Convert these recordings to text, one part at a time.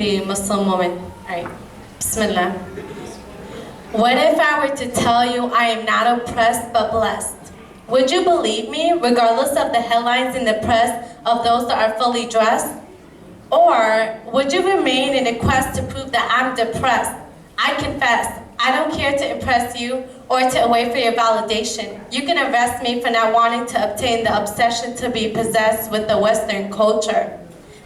Muslim woman. Alright, Bismillah. What if I were to tell you I am not oppressed but blessed? Would you believe me regardless of the headlines in the press of those that are fully dressed? Or would you remain in a quest to prove that I'm depressed? I confess, I don't care to impress you or to wait for your validation. You can arrest me for not wanting to obtain the obsession to be possessed with the Western culture.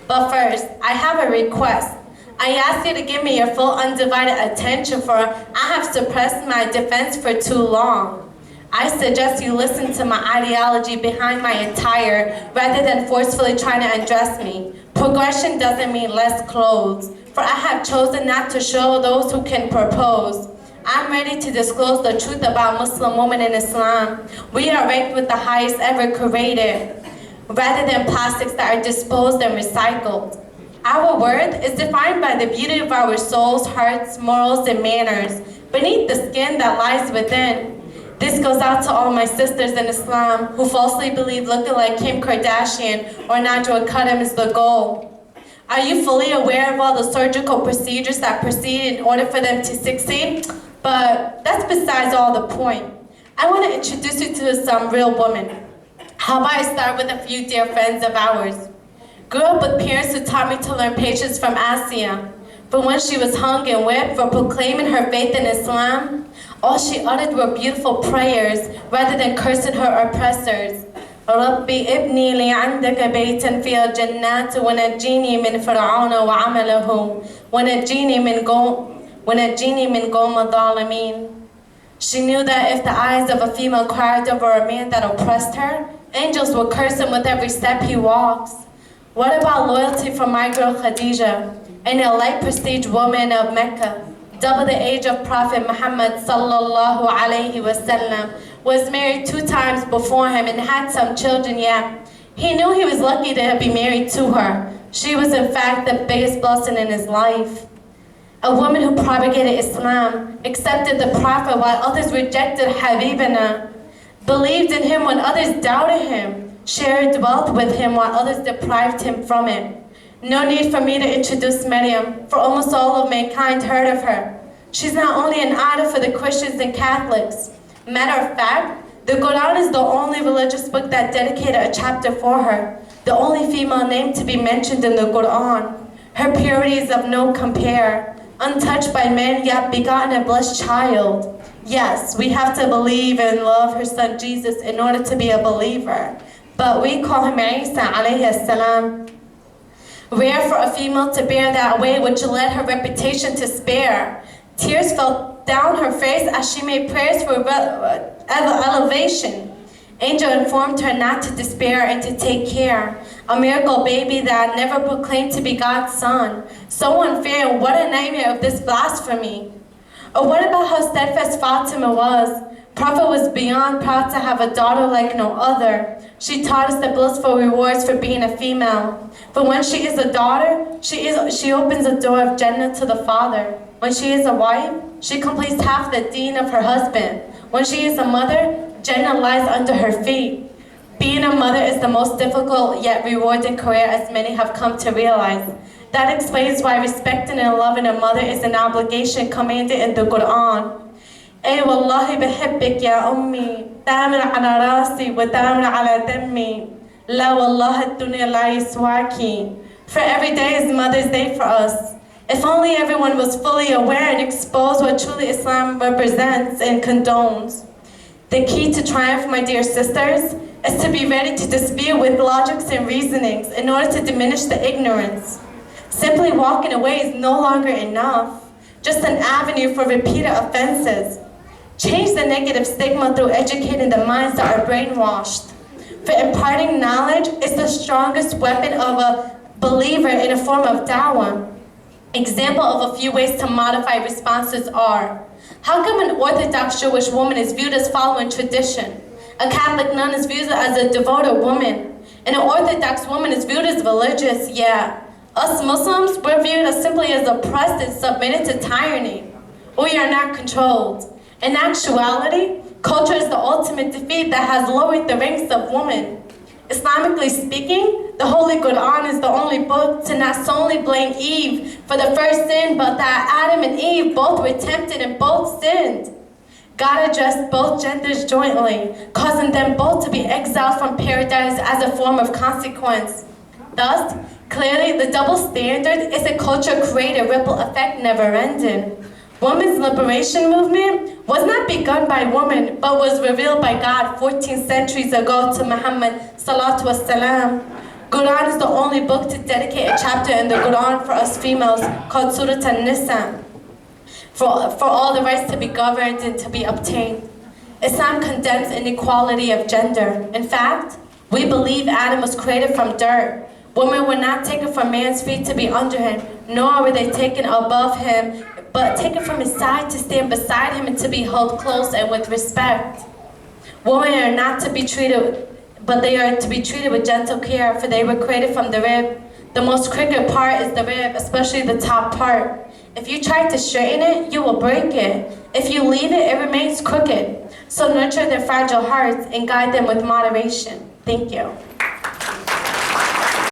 But first, I have a request. I ask you to give me your full undivided attention, for I have suppressed my defense for too long. I suggest you listen to my ideology behind my attire rather than forcefully trying to undress me. Progression doesn't mean less clothes, for I have chosen not to show those who can propose. I'm ready to disclose the truth about Muslim women in Islam. We are ranked with the highest ever created, rather than plastics that are disposed and recycled. Our worth is defined by the beauty of our souls, hearts, morals, and manners, beneath the skin that lies within. This goes out to all my sisters in Islam who falsely believe looking like Kim Kardashian or Najwa Kadam is the goal. Are you fully aware of all the surgical procedures that proceed in order for them to succeed? But that's besides all the point. I want to introduce you to some real women. How about I start with a few dear friends of ours? Grew up with parents who taught me to learn patience from Asiya. But when she was hung and whipped for proclaiming her faith in Islam, all she uttered were beautiful prayers rather than cursing her oppressors. ربي ابني لي عندك بيتا في الجنات ونجيني من فرعون وعمله ونجيني من قوم الظالمين. She knew that if the eyes of a female cried over a man that oppressed her, angels would curse him with every step he walks. What about loyalty from my girl Khadija, an elite prestige woman of Mecca, double the age of Prophet Muhammad sallallahu alayhi wasallam, was married 2 times before him and had some children yet. He knew he was lucky to be married to her. She was in fact the biggest blessing in his life. A woman who propagated Islam, accepted the Prophet while others rejected Habibina, believed in him when others doubted him, shared wealth with him while others deprived him from it. No need for me to introduce Maryam, for almost all of mankind heard of her. She's not only an idol for the Christians and Catholics. Matter of fact, the Quran is the only religious book that dedicated a chapter for her, the only female name to be mentioned in the Quran. Her purity is of no compare, untouched by men, yet begotten a blessed child. Yes, we have to believe and love her son Jesus in order to be a believer. But we call him Isa alayhi salam. Rare for a female to bear that weight which led her reputation to spare. Tears fell down her face as she made prayers for elevation. Angel informed her not to despair and to take care. A miracle baby that never proclaimed to be God's son. So unfair, what a nightmare of this blasphemy. Or what about how steadfast Fatima was? Prophet was beyond proud to have a daughter like no other. She taught us the blissful rewards for being a female. But when she is a daughter, she opens the door of Jannah to the father. When she is a wife, she completes half the deen of her husband. When she is a mother, Jannah lies under her feet. Being a mother is the most difficult yet rewarding career, as many have come to realize. That explains why respecting and loving a mother is an obligation commanded in the Quran. أي والله بحبك يا أمي تامر على راسي وتامر على دمي لا والله الدنيا لا يسواكي. For every day is Mother's Day for us. If only everyone was fully aware and exposed what truly Islam represents and condones. The key to triumph, my dear sisters, is to be ready to dispute with logics and reasonings in order to diminish the ignorance. Simply walking away is no longer enough, just an avenue for repeated offenses. Change the negative stigma through educating the minds that are brainwashed. For imparting knowledge is the strongest weapon of a believer in a form of dawah. Example of a few ways to modify responses are: how come an Orthodox Jewish woman is viewed as following tradition? A Catholic nun is viewed as a devoted woman. And an Orthodox woman is viewed as religious, yeah. Us Muslims, we're viewed as simply as oppressed and submitted to tyranny. We are not controlled. In actuality, culture is the ultimate defeat that has lowered the ranks of women. Islamically speaking, the Holy Quran is the only book to not solely blame Eve for the first sin, but that Adam and Eve both were tempted and both sinned. God addressed both genders jointly, causing them both to be exiled from paradise as a form of consequence. Thus, clearly the double standard is a culture-created ripple effect never-ending. Women's liberation movement was not begun by women, but was revealed by God 14 centuries ago to Muhammad salatu wassalam. Quran is the only book to dedicate a chapter in the Quran for us females called Surah An-Nisa, for all the rights to be governed and to be obtained. Islam condemns inequality of gender. In fact, we believe Adam was created from dirt. Women were not taken from man's feet to be under him, nor were they taken above him, but taken from his side to stand beside him and to be held close and with respect. Women are not to be treated, but they are to be treated with gentle care, for they were created from the rib. The most crooked part is the rib, especially the top part. If you try to straighten it, you will break it. If you leave it, it remains crooked. So nurture their fragile hearts and guide them with moderation. Thank you.